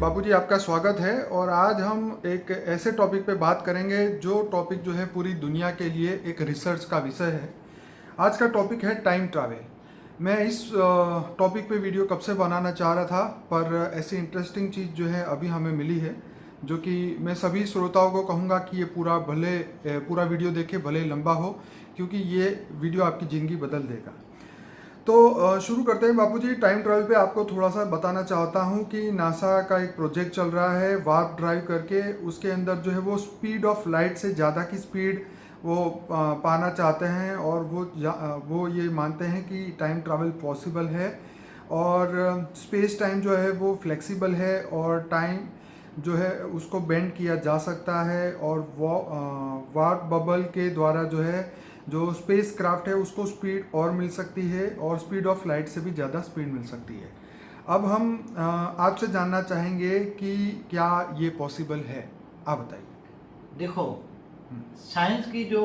बाबूजी आपका स्वागत है। और आज हम एक ऐसे टॉपिक पे बात करेंगे जो टॉपिक जो है पूरी दुनिया के लिए एक रिसर्च का विषय है। आज का टॉपिक है टाइम ट्रैवल। मैं इस टॉपिक पे वीडियो कब से बनाना चाह रहा था, पर ऐसी इंटरेस्टिंग चीज़ जो है अभी हमें मिली है, जो कि मैं सभी श्रोताओं को कहूँगा कि ये पूरा वीडियो देखें, भले लंबा हो, क्योंकि ये वीडियो आपकी ज़िंदगी बदल देगा। तो शुरू करते हैं बापूजी। टाइम ट्रैवल पे आपको थोड़ा सा बताना चाहता हूँ कि नासा का एक प्रोजेक्ट चल रहा है वार्प ड्राइव करके। उसके अंदर जो है वो स्पीड ऑफ लाइट से ज़्यादा की स्पीड वो पाना चाहते हैं, और वो ये मानते हैं कि टाइम ट्रैवल पॉसिबल है, और स्पेस टाइम जो है वो फ्लेक्सिबल है, और टाइम जो है उसको बेंड किया जा सकता है, और वार्प बबल के द्वारा जो है जो स्पेस क्राफ्ट है उसको स्पीड और मिल सकती है, और स्पीड ऑफ लाइट से भी ज़्यादा स्पीड मिल सकती है। अब हम आपसे जानना चाहेंगे कि क्या ये पॉसिबल है, आप बताइए। देखो, साइंस की जो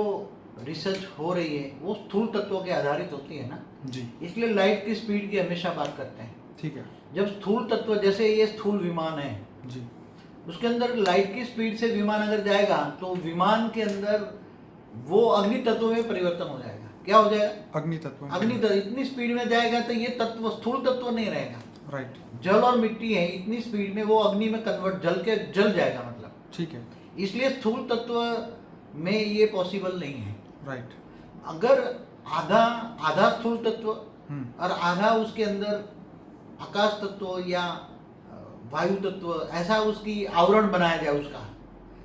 रिसर्च हो रही है वो स्थूल तत्वों के आधारित होती है ना जी, इसलिए लाइट की स्पीड की हमेशा बात करते हैं। ठीक है। जब स्थूल तत्व, जैसे ये स्थूल विमान है, जी, उसके अंदर लाइट की स्पीड से विमान अगर जाएगा तो विमान के अंदर वो अग्नि तत्व में परिवर्तन हो जाएगा। क्या हो जाएगा? अग्नि तत्व। अग्नि तत्व। इतनी स्पीड में जाएगा तो ये तत्व स्थूल तत्व नहीं रहेगा। राइट, जल और मिट्टी है, इतनी स्पीड में वो अग्नि में कन्वर्ट जल जाएगा, मतलब। ठीक है। इसलिए स्थूल तत्व में ये पॉसिबल नहीं है। राइट। अगर आधा स्थूल तत्व हम्म। और आधा उसके अंदर आकाश तत्व या वायु तत्व, ऐसा उसकी आवरण बनाया जाए उसका,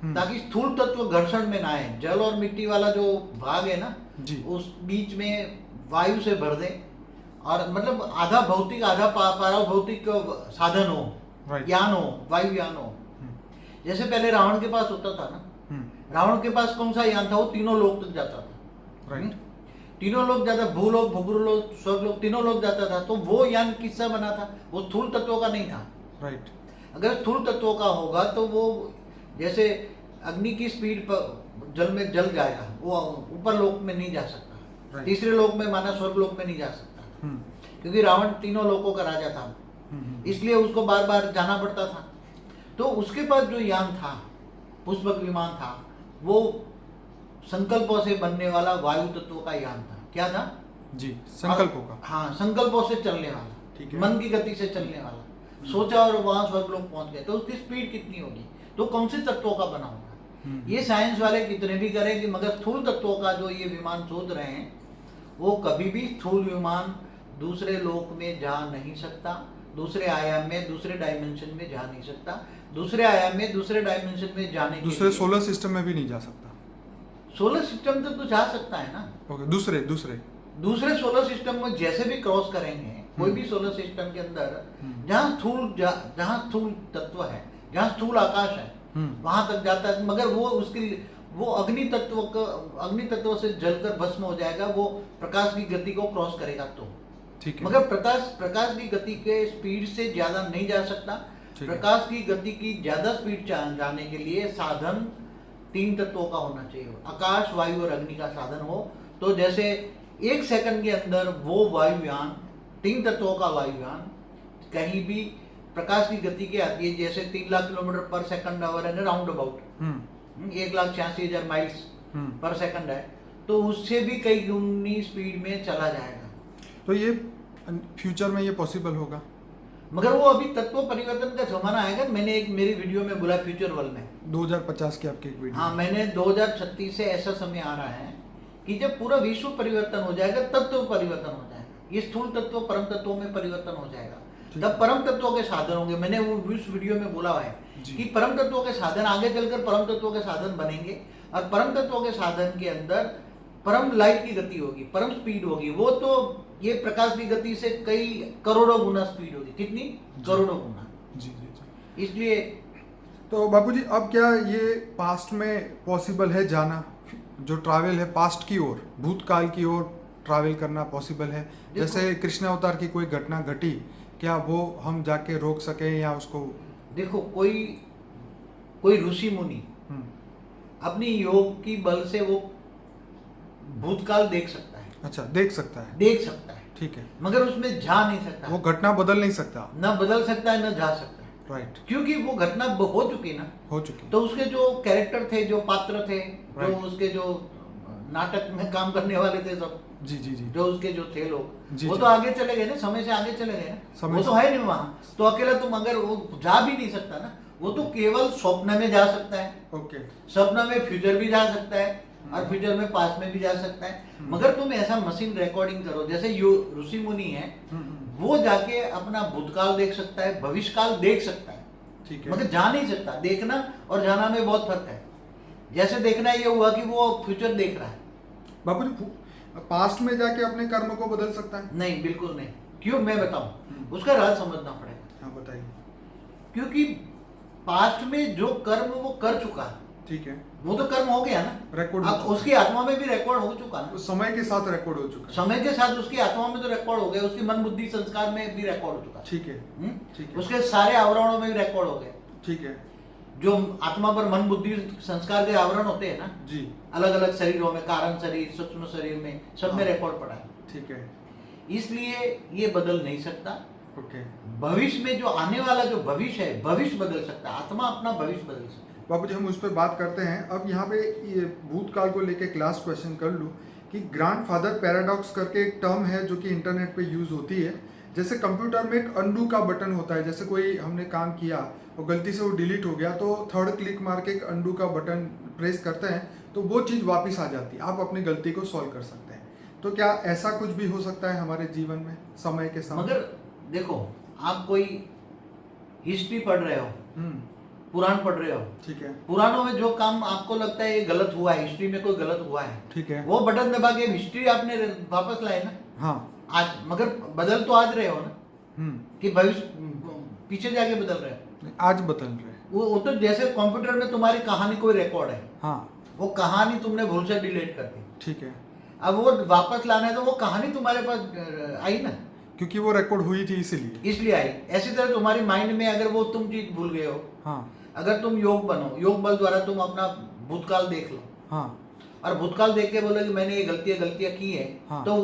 ताकि स्थूल तत्व घर्षण में ना आए। जल और मिट्टी वाला जो भाग है ना, जी, उस बीच में वायु से भर दे, और मतलब आधा भौतिक आधा पाराभौतिक साधन हो, राइट। यान हो, वायुयान हो। जैसे पहले रावण के पास होता था ना, रावण के पास कौन सा यान था? वो तीनों लोक तक जाता था। राइट। तीनों लोग जाता, भूलोक, भूगुरलोक, स्वर्गलोक, तीनों लोग जाता था। तो वो यान किससे बना था? वो स्थूल तत्वों का नहीं था। राइट। अगर स्थूल तत्वों का होगा तो वो जैसे अग्नि की स्पीड पर जल में जल जाएगा, वो ऊपर लोक में नहीं जा सकता। तीसरे लोक में, माना स्वर्ग लोक में नहीं जा सकता, क्योंकि रावण तीनों लोकों का राजा था, इसलिए उसको बार बार जाना पड़ता था। तो उसके पास जो यान था, पुष्पक विमान था, वो संकल्पों से बनने वाला वायु तत्व का यान था। क्या था? जी, संकल्पों का। हाँ, संकल्पों से चलने वाला, ठीक है। मन की गति से चलने वाला। सोचा और वहां स्वर्ग लोग पहुंच गए, तो उसकी स्पीड कितनी होगी? तो कौन से तत्वों का बना होगा? ये साइंस वाले कितने भी करें कि, मगर स्थूल तत्वों का जो ये विमान सोच रहे हैं, वो कभी भी स्थूल विमान दूसरे लोक में जा नहीं सकता, दूसरे आयाम में, दूसरे डायमेंशन में जा नहीं सकता। दूसरे आयाम में, दूसरे डायमेंशन में जाने दूसरे सोलर सिस्टम में भी नहीं जा सकता। सोलर सिस्टम तक तो जा सकता है ना। ओके, दूसरे सोलर सिस्टम में जैसे भी क्रॉस करेंगे, कोई भी सोलर सिस्टम के अंदर जहाँ स्थूल तत्व है, जहाँ स्थूल आकाश है, वहां तक जाता है। मगर वो अग्नि तत्व से जलकर भस्म हो जाएगा, वो प्रकाश की गति को क्रॉस करेगा तो। ठीक है। मगर प्रकाश की गति के स्पीड से ज्यादा नहीं जा सकता। प्रकाश की गति की ज्यादा स्पीड जाने के लिए साधन 3 तत्वों का होना चाहिए। आकाश, वायु और अग्नि का साधन हो। तो जैसे 1 सेकंड के अंदर वो वायुयान, 3 तत्वों का वायुयान कहीं भी प्रकाश की गति के आती है, जैसे 3 लाख किलोमीटर पर सेकंड आवर है, round about 1,86,000 miles per second है, तो उससे भी कई गुनी स्पीड में चला जाएगा। तो ये फ्यूचर में ये पॉसिबल होगा, मगर वो अभी तत्व परिवर्तन का जमाना आएगा। मैंने एक मेरी वीडियो में बोला, फ्यूचर वर्ल्ड में 2050 की आपकी एक वीडियो। हाँ, मैंने 2036 से ऐसा समय आ रहा है कि जब पूरा विश्व परिवर्तन हो जाएगा, तत्व परिवर्तन हो जाएगा। ये स्थूल तत्व परम तत्वों में परिवर्तन हो जाएगा, तब परम तत्वों के साधन होंगे। मैंने वो उस वीडियो में बोला है कि परम तत्वों के साधन आगे चलकर परम तत्वों के साधन बनेंगे, और परम तत्वों के साधन के अंदर परम लाइट की गति होगी, परम स्पीड होगी। वो तो ये प्रकाश की गति से कई करोड़ों गुना स्पीड होगी। कितनी? करोड़ों गुना। जी जी जी। इसलिए तो बापूजी, अब क्या ये पास्ट में पॉसिबल है जाना, जो ट्रैवल है पास्ट की ओर, भूतकाल की ओर ट्रैवल करना पॉसिबल है? जैसे कृष्ण अवतार की कोई घटना घटी, क्या वो हम जाके रोक सके या उसको? देखो, कोई ऋषि मुनि अपनी योग की बल से वो भूतकाल देख सकता है। अच्छा, देख सकता है। ठीक है। मगर उसमें जा नहीं सकता। वो घटना बदल नहीं सकता। न बदल सकता है, न जा सकता है। राइट। क्योंकि वो घटना हो चुकी ना, हो चुकी। तो उसके जो कैरेक्टर थे, जो पात्र थे, जो Right. उसके जो नाटक में काम करने वाले थे सब, जी जी जी। जो उसके जो थे लोग, जी, वो जी। तो आगे चले गए ना, समय से आगे चले गए ना, समय वो तो से- है नहीं वहाँ। तो अकेला तुम अगर वो जा भी नहीं सकता ना, वो तो केवल स्वप्न में जा सकता है, ओके। स्वप्न में फ्यूचर भी जा सकता है और फ्यूचर में पास्ट में भी जा सकता है। मगर तुम ऐसा मशीन रिकॉर्डिंग करो, जैसे यो ऋषि मुनि है, वो जाके अपना भूतकाल देख सकता है, भविष्यकाल देख सकता है, ठीक है। मगर जा नहीं सकता। देखना और जाना में बहुत फर्क है। जैसे देखना ये हुआ कि वो फ्यूचर देख रहा है। बाबू जी, पास्ट में जाके अपने कर्म को बदल सकता है? नहीं, बिल्कुल नहीं। क्यों, मैं बताऊं, उसका राज समझना पड़ेगा। हाँ बताइए। क्योंकि पास्ट में जो कर्म वो कर चुका है, ठीक है। वो तो कर्म हो गया ना, रिकॉर्ड हो अब चुका उसकी आत्मा में भी रिकॉर्ड हो चुका ना, है। समय के साथ रिकॉर्ड हो चुका है। समय के साथ उसकी आत्मा में तो रिकॉर्ड हो गया, उसकी मन बुद्धि संस्कार में भी रिकॉर्ड हो चुका। ठीक है। ठीक है। उसके सारे आवरणों में भी रिकॉर्ड हो गए। ठीक है। जो आत्मा पर मन बुद्धि संस्कार के आवरण होते हैं ना, जी। अलग अलग शरीरों में, कारण शरीर, सूक्ष्म शरीर में, सब में हाँ। रिकॉर्ड पड़ा है। ठीक है। इसलिए ये बदल नहीं सकता। ओके। भविष्य में जो आने वाला जो भविष्य है, भविष्य बदल सकता है, आत्मा अपना भविष्य बदल सकता है। बाबूजी, हम उस पर बात करते हैं। अब यहाँ पे ये भूतकाल को लेके क्लास क्वेश्चन कर लूँ कि ग्रैंडफादर पैराडॉक्स करके एक टर्म है जो कि इंटरनेट पे यूज़ होती है। जैसे कंप्यूटर में एक अंडू का बटन होता है, जैसे कोई हमने काम किया और गलती से वो डिलीट हो गया, तो थर्ड क्लिक मार के एक अंडू का बटन प्रेस करते हैं तो वो चीज़ वापस आ जाती है, आप अपनी गलती को सॉल्व कर सकते हैं। तो क्या ऐसा कुछ भी हो सकता है हमारे जीवन में समय के साथ? मगर देखो, आप कोई हिस्ट्री पढ़ रहे हो, पुराण पढ़ रहे हो, ठीक है। पुराणों में जो काम आपको लगता है ये गलत हुआ है, हिस्ट्री में कोई गलत हुआ है, ठीक है। वो बटन दबा के हिस्ट्री आपने वापस लाए ना हाँ। आज। मगर बदल तो आज रहे हो ना, कि भविष्य पीछे जाके बदल रहे हो। आज बदल रहे। वो तो जैसे कंप्यूटर में तुम्हारी कहानी कोई रिकॉर्ड है, हाँ। वो कहानी तुमने भूल से डिलीट कर दी, ठीक है। अब वो वापस लाना है तो वो कहानी तुम्हारे पास आई ना, क्योंकि वो रिकॉर्ड हुई थी इसीलिए। इसलिए आई। ऐसी तरह तुम्हारी माइंड में अगर वो तुम चीज भूल गए हो, हाँ। अगर तुम योग बनो, योग बल द्वारा तुम अपना भूतकाल देख लो, हाँ। और भूतकाल देख के बोलो कि मैंने ये गलतियां की है, हाँ। तो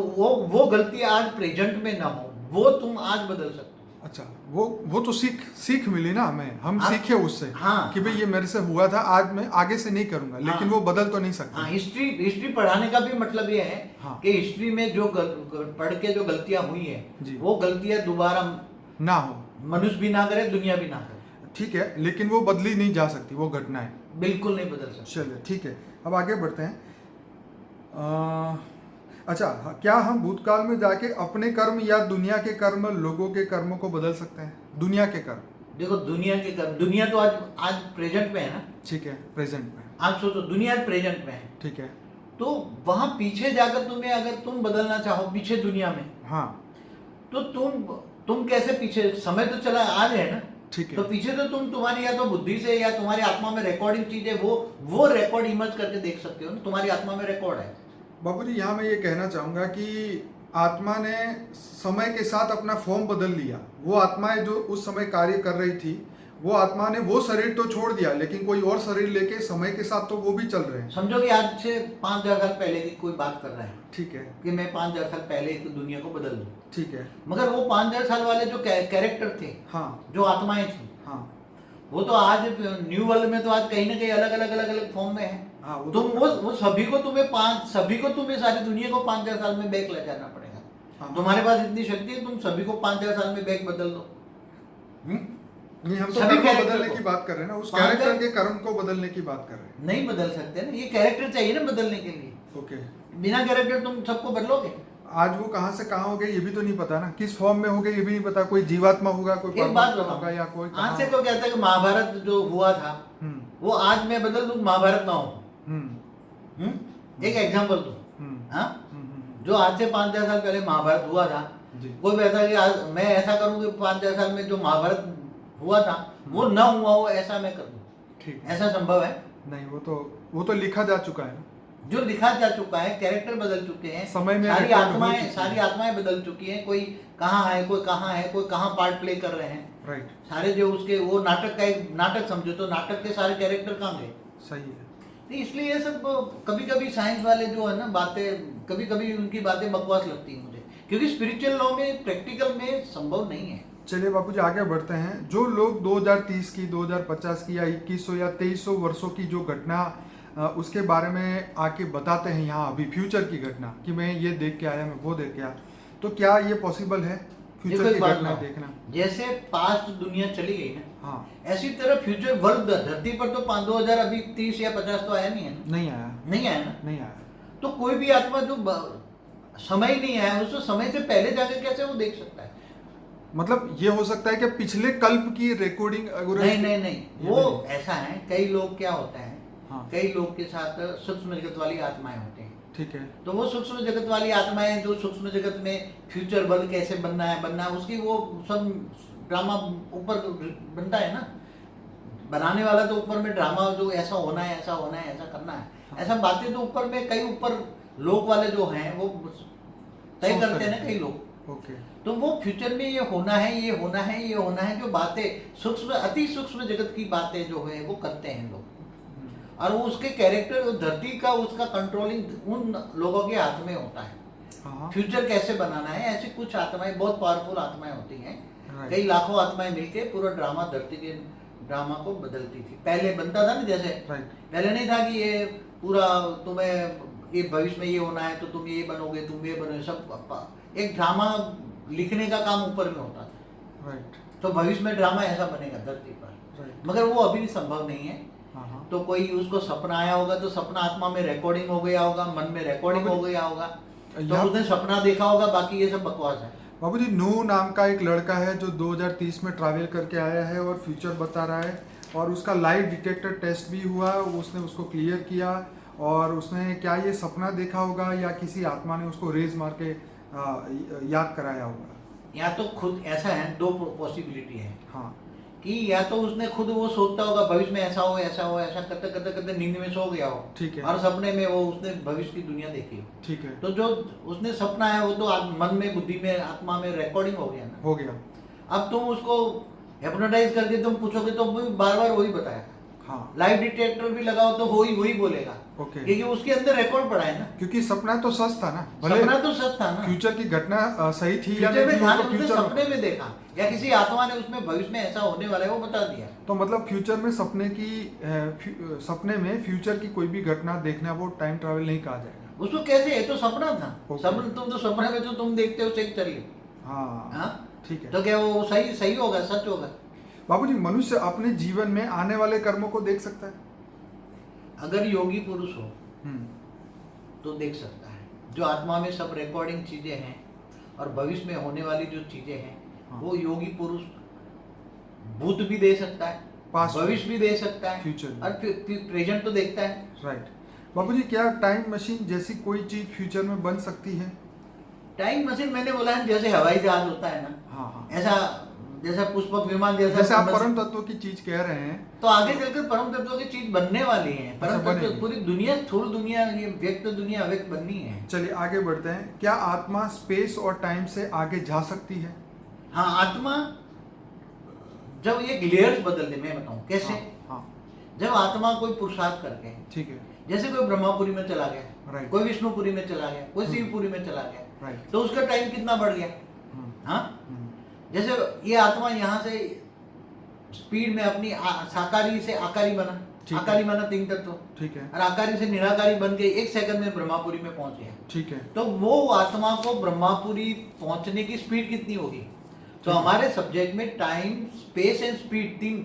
वो गलतियां आज प्रेजेंट में ना हो, वो तुम आज बदल सकते हो। अच्छा, वो तो सीख मिली ना हमें, हम हाँ। सीखे उससे। हाँ। कि भाई ये मेरे से हुआ था, आज मैं आगे से नहीं करूंगा, लेकिन वो बदल तो नहीं सकता। हाँ, हिस्ट्री पढ़ाने का भी मतलब ये है हाँ। कि हिस्ट्री में जो पढ़ के जो गलतियां हुई जी। है, वो गलतियां दोबारा ना हो, मनुष्य भी ना करे, दुनिया भी ना करे। ठीक है, लेकिन वो बदली नहीं जा सकती वो घटनाएं। बिल्कुल नहीं बदल सकते। चलिए ठीक है, अब आगे बढ़ते हैं। अच्छा, क्या हम भूतकाल में जाके अपने कर्म या दुनिया के कर्म, लोगों के कर्मों को बदल सकते हैं? दुनिया के कर्म। देखो, दुनिया के कर्म, दुनिया तो आज प्रेजेंट में है ना। ठीक है, प्रेजेंट में। आप सोचो, दुनिया प्रेजेंट में है, ठीक है। तो वहां पीछे जाकर तुम्हें, अगर तुम बदलना चाहो पीछे दुनिया में, हाँ। तो तुम कैसे पीछे, समय तो चला आज है ना, ठीक है। तो पीछे तो तुम्हारी या तो बुद्धि से या तुम्हारी आत्मा में रिकॉर्डिंग चीज है, वो रिकॉर्ड इमर्ज करके देख सकते हो ना, तुम्हारी आत्मा में रिकॉर्ड है। बाबूजी, यहाँ मैं ये कहना चाहूँगा कि आत्मा ने समय के साथ अपना फॉर्म बदल लिया। वो आत्माएं जो उस समय कार्य कर रही थी, वो आत्मा ने वो शरीर तो छोड़ दिया, लेकिन कोई और शरीर लेके समय के साथ तो वो भी चल रहे हैं। समझो कि आज से 5000 साल पहले की कोई बात कर रहा है, ठीक है। कि मैं 5000 साल पहले की दुनिया को बदल दूं। ठीक है। मगर वो 5000 साल वाले जो कैरेक्टर थे, हाँ। जो आत्माएं थी, हाँ। वो तो आज न्यू वर्ल्ड में तो आज कहीं ना कहीं अलग अलग फॉर्म में है। हाँ, तुम वो सभी को तुम्हें सारी दुनिया को 5000 साल में बैक ले जाना पड़ेगा। हाँ। तुम्हारे पास इतनी शक्ति है, तुम सभी को 5000 साल में बैक बदल दो। नहीं, हम तो सभी कर्म character बदलने को। की बात कर रहे हैं ना, उस 5000 कैरेक्टर के कर्म को बदलने की बात कर रहे हैं। नहीं बदल सकते ना, ये कैरेक्टर चाहिए ना बदलने के लिए। ओके। बिना कैरेक्टर तुम सबको बदलोगे? आज वो कहाँ से कहाँ हो गए ये भी तो नहीं पता ना, किस फॉर्म में हो गए ये भी नहीं पता। कोई जीवात्मा होगा, कोई एक बात परमात्मा होगा, या कोई आज से तो कहता है कि महाभारत जो हुआ था, वो आज मैं बदल दूं, महाभारत ना हो। एक एग्जांपल दूं, हाँ, जो आज से 5000 साल पहले महाभारत हुआ था, कोई ऐसा कि आज मैं ऐसा करूं कि 5000 साल में जो महाभारत हुआ था वो न हुआ हो, ऐसा मैं कर दूं। ठीक, ऐसा संभव है? नहीं, वो तो लिखा जा चुका है ना। जो लिखा जा चुका है, कैरेक्टर बदल चुके हैं, समय में सारी record हो चुकी है। सारी आत्माएं बदल चुकी हैं। कोई कहाँ है, कोई कहाँ है, कोई कहाँ पार्ट प्ले कर रहे हैं। राइट। सारे जो उसके वो नाटक का एक नाटक समझो, तो नाटक के सारे कैरेक्टर कहाँ गए? सही है। तो इसलिए ये सब कभी कभी साइंस वाले जो है ना बातें, कभी कभी उनकी बातें बकवास लगती है मुझे, क्योंकि स्पिरिचुअल लॉ में, प्रैक्टिकल में संभव नहीं है। चलिए बापूजी आगे बढ़ते हैं। जो लोग 2030 की, 2050 की या 2100 या 2300 वर्षों की जो घटना उसके बारे में आके बताते हैं यहाँ अभी फ्यूचर की घटना कि मैं ये देख के आया, मैं वो देख के आया, तो क्या ये पॉसिबल है देखो फ्यूचर एक की बात घटना बताओ, देखना? जैसे पास्ट दुनिया चली गई ना, हाँ, ऐसी तरह फ्यूचर वर्ल्ड धरती पर तो 5-2000 अभी 30 या 50 तो आया नहीं है ना, नहीं आया, नहीं आया ना। नहीं आया। तो कोई भी आत्मा जो समय ही नहीं आया उसको समय से पहले जाकर कैसे वो देख सकता है? मतलब ये हो सकता है कि पिछले कल्प की रिकॉर्डिंग अगर नहीं नहीं नहीं, वो ऐसा है, कई लोग क्या होता है, हाँ, कई लोग के साथ सूक्ष्म जगत वाली आत्माएं होते हैं। ठीक है, तो वो सूक्ष्म जगत वाली आत्माएं जो सूक्ष्म जगत में फ्यूचर वर्ल्ड कैसे बनना है उसकी वो सब ड्रामा ऊपर बनता है ना। बनाने वाला तो ऊपर में ड्रामा जो ऐसा होना है, ऐसा होना है, ऐसा करना है, हाँ। ऐसा बातें तो ऊपर में कई ऊपर लोग वाले जो हैं वो तय करते हैं ना कई लोग। ओके, तो वो फ्यूचर में ये होना है, ये होना है, ये होना है, जो बातें सूक्ष्म अति सूक्ष्म जगत की बातें जो है वो करते हैं लोग। और वो उसके कैरेक्टर धरती का उसका कंट्रोलिंग उन लोगों के हाथ में होता है। हाँ, फ्यूचर कैसे बनाना है, ऐसी कुछ आत्माएं, बहुत पावरफुल आत्माएं होती हैं। राइट, कई लाखों आत्माएं मिलके पूरा ड्रामा, धरती के ड्रामा को बदलती थी। पहले बनता था ना, जैसे राइट, पहले नहीं था कि ये पूरा तुम्हें ये भविष्य में ये होना है तो तुम ये बनोगे, तुम ये बनोगे, सब एक ड्रामा लिखने का काम ऊपर में होता था। राइट, तो भविष्य में ड्रामा ऐसा बनेगा धरती पर, राइट, मगर वो अभी भी संभव नहीं है। हाँ, हाँ। तो कोई उसको सपना आया होगा तो सपना आत्मा में रिकॉर्डिंग हो गया होगा, मन में रिकॉर्डिंग हो गया होगा, तो उसने सपना देखा होगा, बाकी ये सब बकवास है। बाबूजी, नूह नाम का एक लड़का है जो 2030 में ट्रैवल करके आया है और फ्यूचर बता रहा है, और उसका लाइव डिटेक्टर टेस्ट भी हुआ, उसने उसको क्लियर किया, और उसने क्या ये सपना देखा होगा या किसी आत्मा ने उसको रेज मार के याद कराया होगा? या तो खुद ऐसा है, दो पॉसिबिलिटी है, हाँ, कि या तो उसने खुद वो सोचता होगा भविष्य में ऐसा हो, ऐसा हो, ऐसा करते करते करते नींद में सो गया हो, ठीक है, और सपने में वो उसने भविष्य की दुनिया देखी हो। ठीक है, तो जो उसने सपना है वो तो मन में, बुद्धि में, आत्मा में रिकॉर्डिंग हो गया ना। हो गया, अब तुम उसको हिप्नोटाइज करके तुम पूछोगे तो बार बार वही बताएगा। हाँ, लाइव डिटेक्टर भी लगाओ तो वही बोलेगा, ओके, क्योंकि उसके अंदर रिकॉर्ड पड़ा है ना। क्योंकि सपना तो सच था ना, भले सपना तो सच था ना, फ्यूचर की घटना सही थी या फ्यूचर नहीं में थी, था, वो तो उसने फ्यूचर सपने में देखा, या किसी आत्मा ने उसमें भविष्य में ऐसा होने वाला है वो बता दिया। तो मतलब फ्यूचर में सपने में फ्यूचर की कोई भी घटना देखना वो टाइम ट्रैवल नहीं कहा जाएगा। उसको कैसे, ये तो सपना था। Okay. सपना, तुम तो सपने में तो तुम देखते हो सही चलिए, हाँ, हाँ, ठीक है। तो क्या वो सही होगा, सच होगा? बाबूजी, मनुष्य अपने जीवन में आने वाले कर्मों को देख सकता है? अगर योगी पुरुष हो हम्म, तो देख सकता है। जो आत्मा में सब रिकॉर्डिंग चीजें हैं और भविष्य में होने वाली जो चीजें हैं, हाँ। वो योगी पुरुष भूत भी दे सकता है, Past भविष्य भी दे सकता है, फ्यूचर भी। और प्रेजेंट तो देखता है। राइट। बाबूजी, क्या टाइम मशीन जैसी कोई चीज फ्यूचर में बन सकती है? टाइम मशीन मैंने बोला है, जैसे हवाई जहाज होता है ना, हाँ, हाँ, ऐसा, जैसा पुष्पक विमान जैसे आप मशीन, परम तत्व की चीज कह रहे हैं, तो आगे चलकर परम तत्वों की चीज बनने वाली है। परम तत्व बनेगी। पूरी दुनिया, स्थूल दुनिया, ये व्यक्त दुनिया अव्यक्त बननी है। चलिए आगे बढ़ते हैं। क्या आत्मा स्पेस और टाइम से आगे जा सकती है? हाँ, आत्मा जब ये लेयर्स बदल दे, मैं बताऊं कैसे। हाँ, हाँ, जब आत्मा कोई पुरुषार्थ करके, ठीक है, जैसे कोई ब्रह्मापुरी में चला गया, राइट, कोई विष्णुपुरी में चला गया, कोई शिवपुरी में चला गया, राइट, तो उसका टाइम कितना बढ़ गया। हम्म, हाँ, हम्म, जैसे ये आत्मा यहाँ से स्पीड में अपनी साकारी से आकारी बना, ठीक है। आकारी बना 3 तत्व, ठीक है, और आकारी से निराकारी बन के 1 सेकंड में ब्रह्मापुरी में पहुंच गया। ठीक है, तो वो आत्मा को ब्रह्मापुरी पहुंचने की स्पीड कितनी होगी? तो हमारे सब्जेक्ट में time, space and speed, 3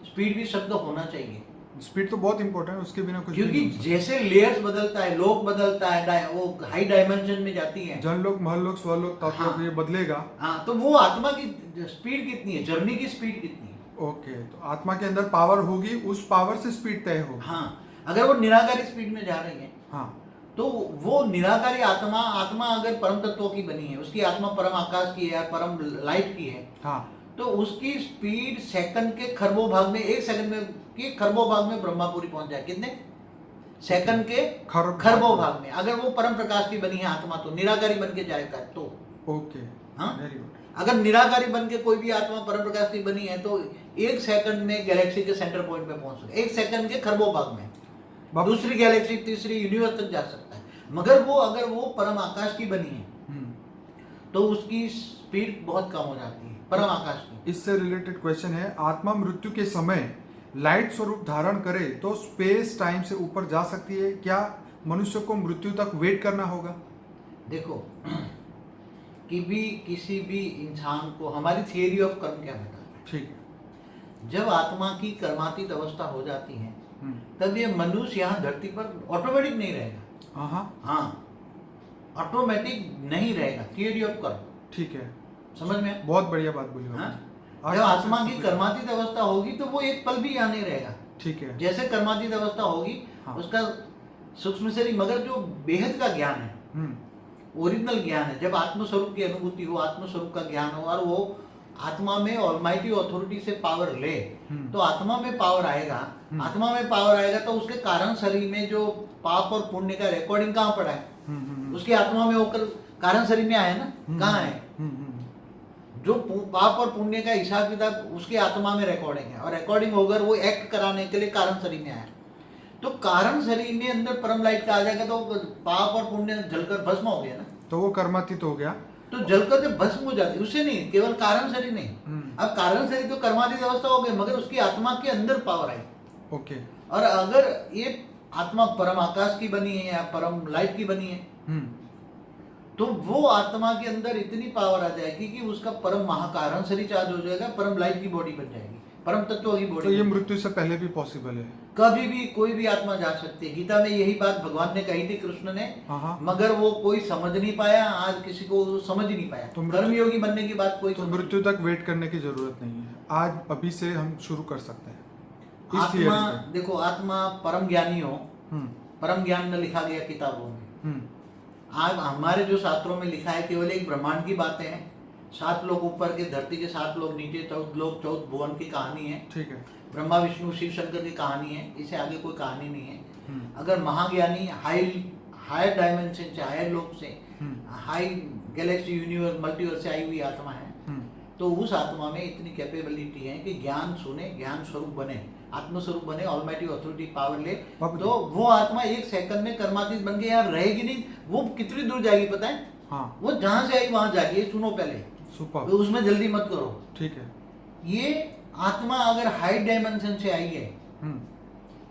speed भी शब्द होना चाहिए, स्पीड तो बहुत इंपॉर्टेंट है, उसके बिना कुछ क्योंकि नहीं हो सकता। जैसे लेयर्स बदलता है, लोक बदलता है, वो हाई डायमेंशन में जाती है। जनलोक, महलोक, स्वलोक, तपलोक, हाँ। ये बदलेगा। हाँ, तो वो आत्मा की स्पीड कितनी है, जर्नी की स्पीड कितनी है? ओके, तो आत्मा के अंदर पावर होगी, उस पावर से स्पीड तय होगी। हाँ, अगर वो निराकारी स्पीड में जा रही है, हाँ, तो वो निराकारी आत्मा अगर परम तत्वों की बनी है, उसकी आत्मा परम आकाश की है, परम लाइट की है, हाँ, तो उसकी स्पीड सेकंड के खरबों भाग में, 1 सेकंड में के खरबों भाग में ब्रह्मापुरी पहुंच जाए। कितने सेकंड के खरबों भाग में। अगर वो परम प्रकाश की बनी है आत्मा, तो निराकारी बन के जाएगा तो। ओके, हाँ, वेरी गुड। अगर निराकारी बन के कोई भी आत्मा परम प्रकाश की बनी है तो 1 सेकंड में गैलेक्सी के सेंटर पॉइंट पे पहुंच सकता है, 1 सेकंड के खरबों भाग में, दूसरी गैलेक्सी, तीसरी यूनिवर्स तक जा सकता है। मगर वो अगर वो परम आकाश की बनी है तो उसकी स्पीड बहुत कम हो जाती है। परम आकाश की। इससे रिलेटेड क्वेश्चन है, आत्मा मृत्यु के समय लाइट स्वरूप धारण करे तो स्पेस टाइम से ऊपर जा सकती है क्या? मनुष्य को मृत्यु तक वेट करना होगा? देखो किसी भी इंसान को हमारी थियरी ऑफ कर्म क्या बताता है? ठीक है। जब आत्मा की कर्मातीत अवस्था हो जाती है तब ये मनुष्य यहाँ धरती पर ऑटोमेटिक नहीं रहेगा। हाँ, ऑटोमेटिक नहीं रहेगा, थियरी ऑफ कर्म। ठीक है, समझ में? बहुत बढ़िया बात बोली। जब आत्मा की कर्मातीत अवस्था होगी तो वो एक पल भी यहाँ नहीं रहेगा। ठीक है। जैसे कर्मातीत अवस्था होगी, उसका सूक्ष्म शरीर, मगर जो बेहद का ज्ञान है, ओरिजिनल ज्ञान है, जब आत्मस्वरूप की अनुभूति हो, आत्मस्वरूप का ज्ञान हो और वो आत्मा में ऑलमाइटी अथॉरिटी से पावर ले, तो आत्मा में पावर आएगा। आत्मा में पावर आएगा तो उसके कारण शरीर में जो पाप और पुण्य का रिकॉर्डिंग कहाँ पड़ा है? उसकी आत्मा में होकर कारण शरीर में आया ना, कहाँ है? जो पाप और पुण्य का हिसाब किताब उसकी आत्मा में रिकॉर्डिंग है, और रिकॉर्डिंग होकर वो एक्ट कराने के लिए कारण शरीर में आया। तो कारण शरीर में अंदर परम लाइट का आ जाएगा तो पाप और पुण्य जलकर भस्म हो गया ना, तो वो कर्मातीत हो गया। तो जलकर जब भस्म हो जाती, उससे नहीं, केवल कारण शरीर नहीं। अब कारण शरीर तो कर्मातीत अवस्था हो गई, मगर उसकी आत्मा के अंदर पावर आई। ओके। और अगर ये आत्मा परम आकाश की बनी है या परम लाइट की बनी है, तो वो आत्मा के अंदर इतनी पावर आ जाएगी कि उसका परम महाकारण शरीर चार्ज हो जाएगा, परम लाइट की बॉडी बन जाएगी, परम तत्व की बॉडी। तो ये मृत्यु से पहले भी पॉसिबल है? कभी भी कोई भी आत्मा जा सकती है। गीता में यही बात भगवान ने कही थी, कृष्ण ने, मगर वो कोई समझ नहीं पाया। आज किसी को समझ ही नहीं पाया। तो कर्मयोगी बनने की बात कोई, तो मृत्यु तक वेट करने की जरूरत नहीं है, आज अभी से हम शुरू कर सकते हैं। आत्मा, देखो आत्मा परम ज्ञानी हो, परम ज्ञान न लिखा गया किताबों में। आज हमारे जो शास्त्रों में लिखा है केवल एक ब्रह्मांड की बातें हैं। 7 लोग ऊपर के, धरती के 7 लोग नीचे, 14 लोग, 14 भुवन की कहानी है। ठीक है। ब्रह्मा विष्णु शिव शंकर की कहानी है, इससे आगे कोई कहानी नहीं है। अगर महाज्ञानी हायर डायमेंशन से, हायर लोक से, हाई गैलेक्सी, यूनिवर्स, मल्टीवर्स से आई हुई आत्मा है, तो उस आत्मा में इतनी कैपेबिलिटी है कि ज्ञान सुने, ज्ञान स्वरूप बने, आत्मस्वरूप बने, ऑलमाइटी अथॉरिटी पावर ले, तो वो आत्मा 1 सेकंड में कर्मातीत बन के यार रहेगी नहीं। वो कितनी दूर जाएगी पता है? हाँ। वो जहां से आई वहां जाएगी। सुनो पहले, सुपर। तो उसमें जल्दी मत करो। ठीक है। ये आत्मा अगर हाई डायमेंशन से आई है,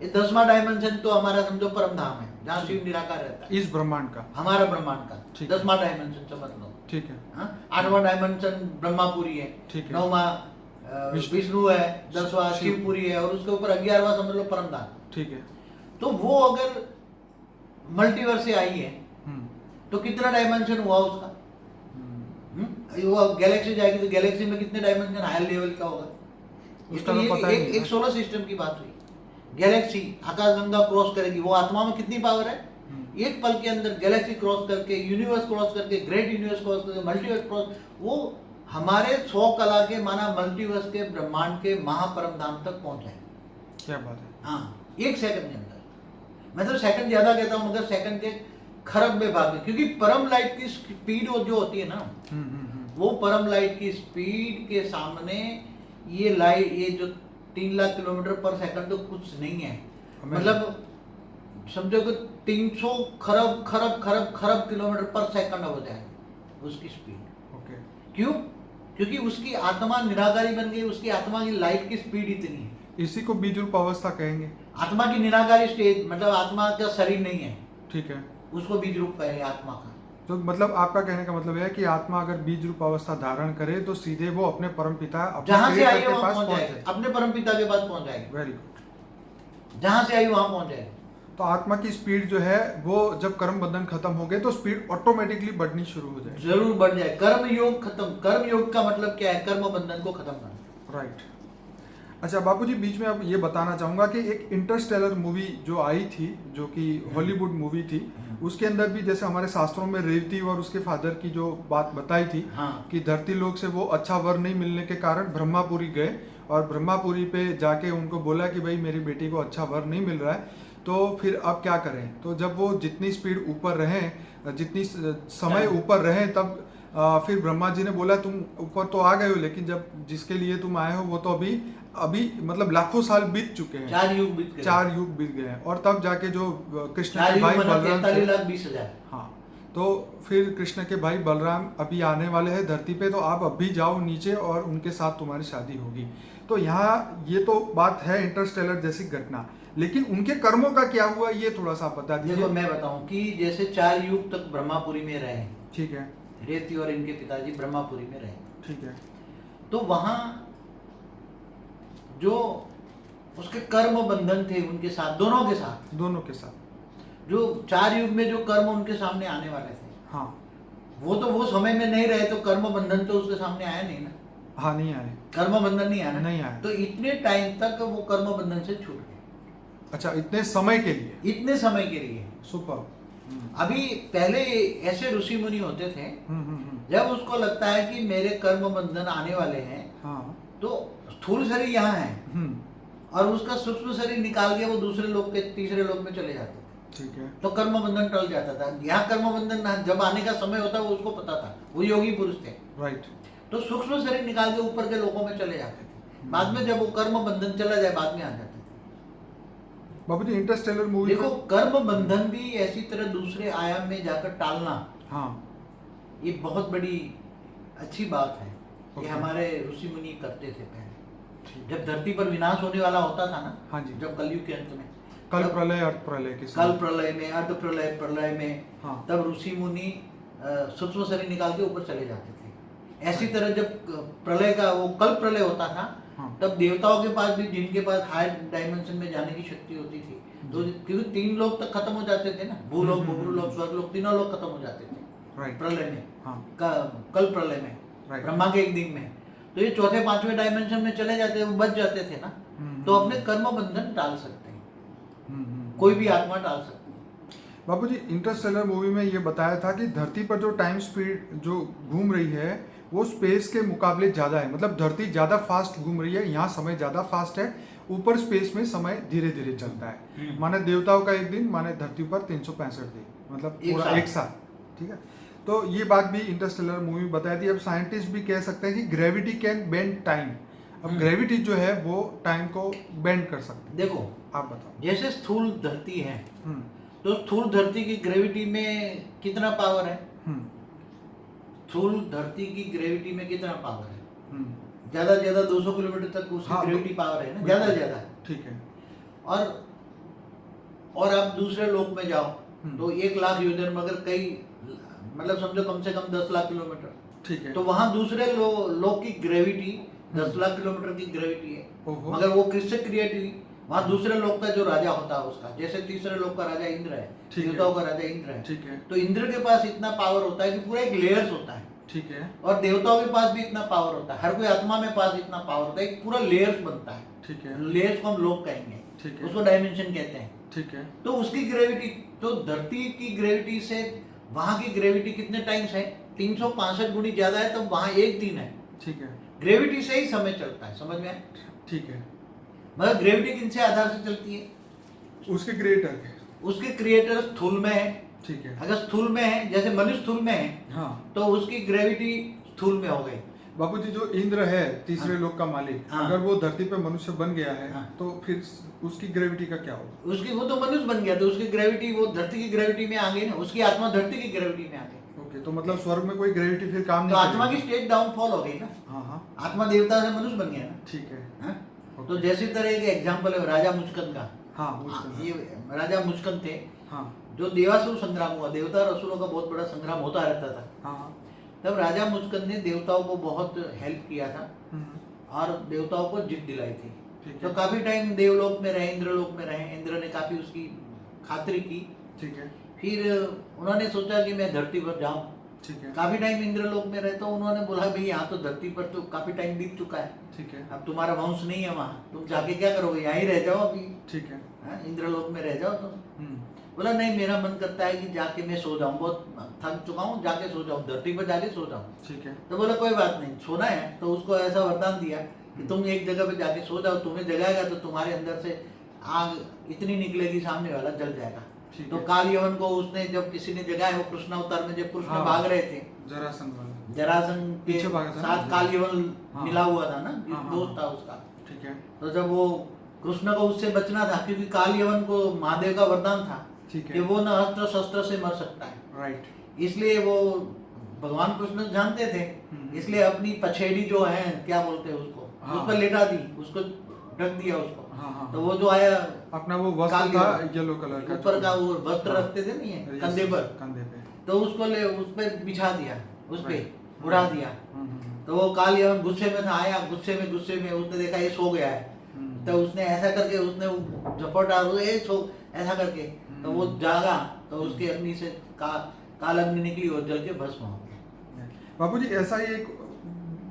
ये 10वां डायमेंशन तो हमारा समझो परम धाम है, जहाँ शिव निराकार रहता है, इस ब्रह्मांड का, हमारा ब्रह्मांड का 10वां डायमेंशन समझ लो। ठीक है। 8वां डायमेंशन ब्रह्मापुरी है, 9वां विष्णु है, 10वां शिवपुरी है, और उसके ऊपर 11वां समझ लो परम धाम। ठीक है। तो वो अगर मल्टीवर्स से आई है तो कितना डायमेंशन हुआ उसका? वो गैलेक्सी जाएगी तो गैलेक्सी में कितने डायमेंशन हायर लेवल का होगा? उसका एक सोलर सिस्टम की बात हुई। गैलेक्सी आकाशगंगा क्रॉस करेगी, वो आत्मा में कितनी पावर है? एक पल के अंदर गैलेक्सी क्रॉस करके, यूनिवर्स क्रॉस करके, ग्रेट यूनिवर्स क्रॉस करके, मल्टीवर्स क्रॉस, वो हमारे 100 कला के माना मल्टीवर्स के ब्रह्मांड के महापरम धाम तक पहुंच जाए। क्या बात है? हाँ, 1 सेकंड के अंदर। मैं तो सेकंड ज्यादा कहता हूँ, मगर सेकंड के खरब में भाग में, क्योंकि परम लाइट की स्पीड जो होती है ना, वो परम लाइट की स्पीड के सामने ये लाइट, ये जो 3 लाख किलोमीटर पर सेकंड तो कुछ नहीं है। मतलब समझो कि 300 खरब खरब खरब खरब किलोमीटर पर सेकंड हो जाए उसकी स्पीड। ओके। क्यों? क्योंकि उसकी आत्मा निराकारी बन गई, उसकी आत्मा की लाइट की स्पीड इतनी है। इसी को बीज रूप अवस्था कहेंगे। आत्मा की निराकारी स्टेज, मतलब आत्मा का शरीर नहीं है। ठीक है। उसको बीज रूप कहेंगे आत्मा का। तो मतलब आपका कहने का मतलब है कि आत्मा अगर बीज रूप अवस्था धारण करे तो सीधे वो अपने परम पिता, जहां से आई वहां पहुंच जाए, अपने परम पिता के पास पहुंच जाएगी। Very good. जहां से आई वहां पहुंच जाएगी। तो आत्मा की स्पीड जो है वो जब कर्म बंधन खत्म हो गए तो स्पीड ऑटोमेटिकली बढ़नी शुरू हो जाए। जरूर बढ़ जाए। कर्म योग खत्म। कर्म योग का मतलब क्या है? कर्म बंधन को खत्म करना। राइट। अच्छा बापूजी, बीच में अब ये बताना चाहूंगा कि एक इंटरस्टेलर मूवी जो आई थी, जो कि हॉलीवुड मूवी थी, उसके अंदर भी जैसे हमारे शास्त्रों में रेवती और उसके फादर की जो बात बताई थी, कि धरती लोक से वो अच्छा वर नहीं मिलने के कारण ब्रह्मापुरी गए, और ब्रह्मापुरी पे जाके उनको बोला कि भाई मेरी बेटी को अच्छा वर नहीं मिल रहा है, तो फिर अब क्या करें? तो जब वो जितनी स्पीड ऊपर रहें, जितनी समय ऊपर रहें, तब फिर ब्रह्मा जी ने बोला तुम ऊपर तो आ गए हो, लेकिन जब जिसके लिए तुम आए हो वो तो अभी मतलब लाखों साल बीत चुके हैं, 4 युग बीत गए हैं, और तब जाके जो कृष्ण के भाई बलराम, 43,20,000। हाँ, तो फिर कृष्ण के भाई बलराम अभी आने वाले हैं धरती पे, तो आप अभी जाओ नीचे और उनके साथ तुम्हारी शादी होगी। तो यहाँ ये तो बात है इंटरस्टेलर जैसी घटना, लेकिन उनके कर्मों का क्या हुआ ये थोड़ा सा बता देखो दीजिए। मैं बताऊं कि जैसे 4 युग तक ब्रह्मापुरी में रहे, ठीक है। रेती और इनके पिताजी ब्रह्मापुरी में रहे, ठीक है। तो वहां जो उसके कर्म बंधन थे उनके साथ, दोनों के साथ जो 4 युग में जो कर्म उनके सामने आने वाले थे, हाँ वो तो वो समय में नहीं रहे, तो कर्म बंधन तो उसके सामने आया नहीं ना। हाँ नहीं आए। कर्म बंधन नहीं आया ना, नहीं आया। तो इतने टाइम तक वो कर्म बंधन से छूट गए। अच्छा, इतने समय के लिए। इतने समय के लिए। सुपर। अभी पहले ऐसे ऋषि मुनि होते थे, जब उसको लगता है कि मेरे कर्म बंधन आने वाले हैं, हाँ। तो स्थूल शरीर यहाँ है और उसका सूक्ष्म शरीर निकाल के वो दूसरे लोग के तीसरे लोग में चले जाते थे। ठीक है। तो कर्म बंधन टल जाता था। यहाँ कर्म बंधन जब आने का समय होता वो उसको पता था, वो योगी पुरुष थे। राइट। तो सूक्ष्म शरीर निकाल के ऊपर के लोगों में चले जाते थे। बाद में जब वो कर्म बंधन चला जाए, बाद में आ जाते थे। बाबूजी इंटरस्टेलर मूवी देखो कर्म बंधन भी ऐसी तरह दूसरे आयाम में जाकर टालना, हाँ, ये बहुत बड़ी अच्छी बात है। ये Okay. हमारे ऋषि मुनि करते थे पहले, जब धरती पर विनाश होने वाला होता था ना। हाँ जी। जब कलयुग के अंत में, कल तब प्रलय अर्थ प्रलय के कल प्रलय में, अर्ध प्रलय, प्रलय में, हाँ। तब ऋषि मुनि सूक्ष्म शरीर निकाल के ऊपर चले जाते थे। ऐसी तरह जब प्रलय का वो कल प्रलय होता था, हाँ। तब देवताओं के पास भी, जिनके पास हाई डायमेंशन में जाने की शक्ति होती थी, तो क्योंकि 3 लोग तक खत्म हो जाते थे ना, भूलोक, भूलोक, स्वर्गलोक, तीनों लोग खत्म हो जाते थे राइट। प्रलय में, हाँ। कल प्रलय में, Right. ब्रह्मा के एक दिन में। तो ये चौथे 5वें डायमेंशन में चले जाते, वो बच जाते थे ना, तो अपने कर्म बंधन टाल सकते हैं। कोई भी आत्मा टाल सकती है। बाबूजी इंटरस्टेलर मूवी में ये बताया था कि धरती पर जो टाइम स्पीड जो घूम रही है वो स्पेस के मुकाबले ज़्यादा है, मतलब धरती ज़्यादा फास्ट घूम रही है, यहाँ समय ज़्यादा फास्ट है, ऊपर स्पेस में समय धीरे धीरे चलता है। माने देवताओं का एक दिन, माने धरती पर 365 दिन, मतलब पूरा एक साथ। ठीक है। तो ये बात भी इंटरस्टेलर मूवी में बताई थी। अब साइंटिस्ट भी कह सकते हैं कि ग्रेविटी कैन बेंड टाइम। अब ग्रेविटी जो है वो टाइम को बेंड कर सकती है। देखो आप बताओ। जैसे स्थूल धरती है, तो स्थूल धरती की ग्रेविटी में कितना पावर है? स्थूल धरती की ग्रेविटी में कितना पावर है? ज्यादा से ज्यादा 200 किलोमीटर तक उसकी हाँ, ग्रेविटी पावर है ना, ज्यादा से ज्यादा। ठीक है। और आप दूसरे लोक में जाओ तो 1 लाख योजन में, अगर कई, मतलब समझो कम से कम 10 लाख किलोमीटर, ठीक है। तो वहां दूसरे लोक की ग्रेविटी 10 लाख किलोमीटर की ग्रेविटी है, ओहो। मगर वो किससे क्रिएट हुई? वहां दूसरे लोक का जो राजा होता है उसका, जैसे तीसरे लोक का राजा इंद्र है, देवताओं का राजा इंद्र है, ठीक है। तो इंद्र के पास इतना पावर होता है कि पूरा एक लेयर्स होता है, ठीक है। और देवताओं के पास भी इतना पावर होता है, हर कोई आत्मा में पास इतना पावर होता है, एक पूरा लेयर्स बनता है। ठीक है। लेयर्स को हम लोक कहेंगे, ठीक है। उसको डायमेंशन कहते हैं। ठीक है। तो उसकी ग्रेविटी, तो धरती की ग्रेविटी से वहां की ग्रेविटी कितने टाइम्स है? 365 गुनी ज्यादा है, तो वहां एक दिन है। ठीक है। ग्रेविटी से ही समय चलता है, समझ में आया? ठीक है। मगर ग्रेविटी किन से आधार से चलती है? उसके क्रिएटर के। उसके क्रिएटर स्थूल में है। ठीक है। अगर स्थूल में है, जैसे मनुष्य स्थूल में है, हाँ, तो उसकी ग्रेविटी स्थूल में हो गई। बाबूजी जो इंद्र है तीसरे हाँ। लोक का मालिक, हाँ। अगर वो धरती पे मनुष्य बन गया है, हाँ। तो फिर उसकी ग्रेविटी का क्या होगा? उसकी, वो तो मनुष्य बन गया, तो उसकी ग्रेविटी वो धरती की ग्रेविटी में आ गई ना, उसकी आत्मा धरती की ग्रेविटी में आ गई। ओके, तो मतलब स्वर्ग में कोई ग्रेविटी फिर काम तो नहीं आत्मा की करेगी। स्टेट डाउनफॉल हो गई ना। हाँ हाँ। आत्मा देवता से मनुष्य बन गया ना। ठीक है। हाँ? ओके। तो जैसी तरह एक एग्जाम्पल है राजा मुचकंद का। हाँ, मुझको। ये राजा मुचकंद थे, हाँ जो देवासुर संग्राम हुआ, देवता और असुरों का बहुत बड़ा संग्राम होता रहता था। हाँ। तब राजा मुचकंद ने देवताओं को बहुत हेल्प किया था हम्म, और देवताओं को जीत दिलाई थी। ठीक तो है। काफी टाइम देवलोक में रहे, इंद्रलोक में रहे, इंद्र ने काफी उसकी खातिरी की। ठीक है। फिर उन्होंने सोचा कि मैं धरती पर जाऊं। ठीक है। काफी टाइम इंद्रलोक में रहे, तो उन्होंने बोला भाई यहाँ तो धरती पर तो काफी टाइम बीत चुका है, ठीक है। अब तुम्हारा वंश नहीं है वहाँ, तुम जाके क्या करोगे, यहाँ ही रह जाओ अभी। ठीक है। हाँ, इंद्रलोक में रह जाओ तुम। हम्म, बोला नहीं, मेरा मन करता है कि जाके मैं सो जाऊं, बहुत थक चुका हूँ, जाके सो जाऊं, धरती पर जाके सो जाऊं। ठीक है। तो बोला कोई बात नहीं, सोना है। तो उसको ऐसा वरदान दिया कि तुम एक जगह पे जाके सो जाओ, तुम्हें जगाएगा तो तुम्हारे अंदर से आग इतनी निकलेगी, सामने वाला जल जाएगा। ठीक तो है। काल यवन को उसने जब किसी ने जगाया, वो कृष्णावतार में जब कृष्ण हाँ। भाग रहे थे, जरासंध वाला। जरासंध के पीछे भागा था ना? साथ काल यवन हाँ। मिला हुआ था ना, हाँ, हाँ, दोस्त था उसका। ठीक है। तो जब वो कृष्ण को उससे बचना था, क्योंकि काल यवन को महादेव का वरदान था ठीक कि है। वो न अस्त्र शस्त्र से मर सकता है, राइट। इसलिए वो भगवान कृष्ण जानते थे, इसलिए अपनी पछेड़ी जो है, क्या बोलते हैं उसको, हाँ। उस पर लेटा दी, उसको ढक दिया उसको। हाँ, हाँ, तो वो जो आया अपना वो वस्त्र था येलो कलर का, ऊपर का वो वस्त्र हाँ। रखते थे नहीं है Yes, कंधे पर, कंधे पे। तो उसको ले उस पे बिछा दिया, उस पे Right. उड़ा दिया। हम्म। तो वो काल यवन गुस्से में था, आया गुस्से में उसने देखा ये सो गया है, तो उसने ऐसा करके उसने झपट डाल ये सो ऐसा करके, तो वो जागा, तो उसके अग्नि से काल अग्नि निकली और जल के भस्म हो गया। बाबूजी, ऐसा ही एक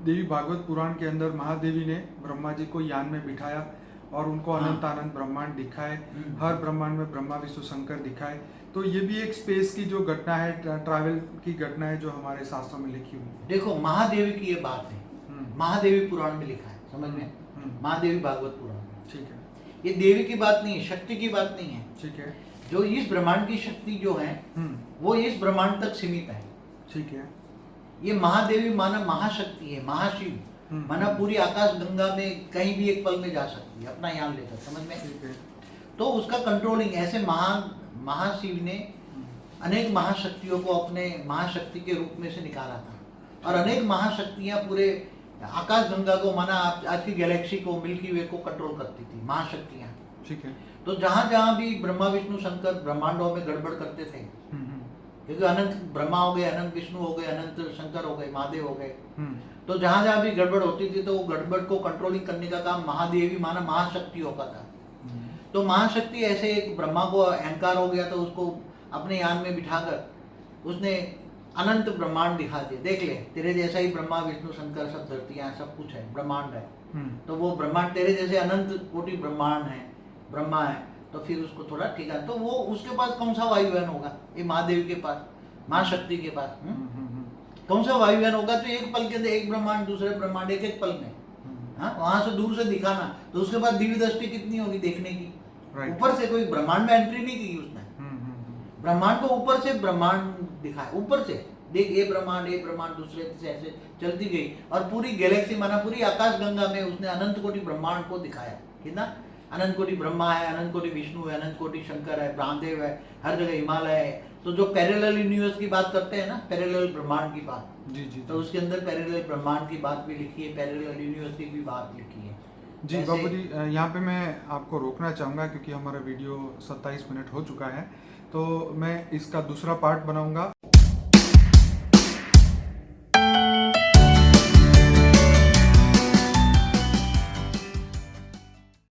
देवी भागवत पुराण के अंदर महादेवी ने ब्रह्मा जी को यान में बिठाया और उनको हाँ। अनंत अनंत ब्रह्मांड दिखाए, हर ब्रह्मांड में ब्रह्मा विष्णु शंकर दिखाए। तो ये भी एक स्पेस की जो घटना है, ट्रैवल की घटना है, जो हमारे शास्त्रों में लिखी हुई है। देखो महादेवी की ये बात है, महादेवी पुराण में लिखा है, समझ में, महादेवी भागवत पुराण में। ठीक है, ये देवी की बात नहीं है, शक्ति की बात नहीं है। ठीक है, जो इस ब्रह्मांड की शक्ति जो है वो इस ब्रह्मांड तक सीमित है। ठीक है। ये महादेवी माना महाशक्ति है, महाशिव माना पूरी आकाश गंगा में कहीं भी एक पल में जा सकती है अपना यान लेकर, समझ में। ठीक है। तो उसका कंट्रोलिंग ऐसे महाशिव ने अनेक महाशक्तियों को अपने महाशक्ति के रूप में से निकाला था, और अनेक महाशक्तियां पूरे आकाश गंगा को माना आज की गैलेक्सी को, मिल्की वे को कंट्रोल करती थी महाशक्तियां। ठीक है। तो जहां जहां भी ब्रह्मा विष्णु शंकर ब्रह्मांडों में गड़बड़ करते थे, क्योंकि अनंत ब्रह्मा हो गए, अनंत विष्णु हो गए, अनंत शंकर हो गए, महादेव हो गए, तो जहां जहां भी गड़बड़ होती थी तो वो गड़बड़ को कंट्रोलिंग करने का काम महादेवी माना महाशक्तियों का था। तो महाशक्ति ऐसे एक ब्रह्मा को अहंकार हो गया, तो उसको अपने यान में बिठाकर उसने अनंत ब्रह्मांड दिखा दिए, देख ले तेरे जैसा ही ब्रह्मा विष्णु शंकर सब धरतियां सब कुछ है, ब्रह्मांड है। तो वो ब्रह्मांड तेरे जैसे अनंत कोटि ब्रह्मांड है, ब्रह्मा है, तो फिर उसको थोड़ा ठीक है, तो वो उसके पास कौन सा वायुयान होगा, ये महादेवी के पास, महाशक्ति के पास कौन सा वायुयान होगा। तो एक पल के अंदर एक ब्रह्मांड दूसरे ब्रह्मांड एक एक पल में, हाँ, वहां से दूर से दिखाना, तो उसके बाद दिव्य दृष्टि कितनी होगी देखने की। ऊपर से कोई ब्रह्मांड में एंट्री नहीं की उसने, ब्रह्मांड को ऊपर से ब्रह्मांड दिखाया, ऊपर से देख ये ब्रह्मांड दूसरे से ऐसे चलती गई, और पूरी गैलेक्सी माना पूरी आकाश गंगा में उसने अनंत कोटि ब्रह्मांड को दिखाया। कितना अनंत कोटि ब्रह्मा है, अनंत कोटि विष्णु है, अनंत कोटि शंकर है, ब्रह्मदेव है, हर जगह हिमालय है। तो जो पैरेलल यूनिवर्स की बात करते हैं ना, पैरेलल ब्रह्मांड की बात, जी, तो उसके अंदर पैरेलल ब्रह्मांड की बात भी लिखी है, पैरेलल यूनिवर्स की भी बात लिखी है। जी बाबूजी, यहाँ पे मैं आपको रोकना चाहूँगा क्योंकि हमारा वीडियो 27 मिनट हो चुका है, तो मैं इसका दूसरा पार्ट बनाऊंगा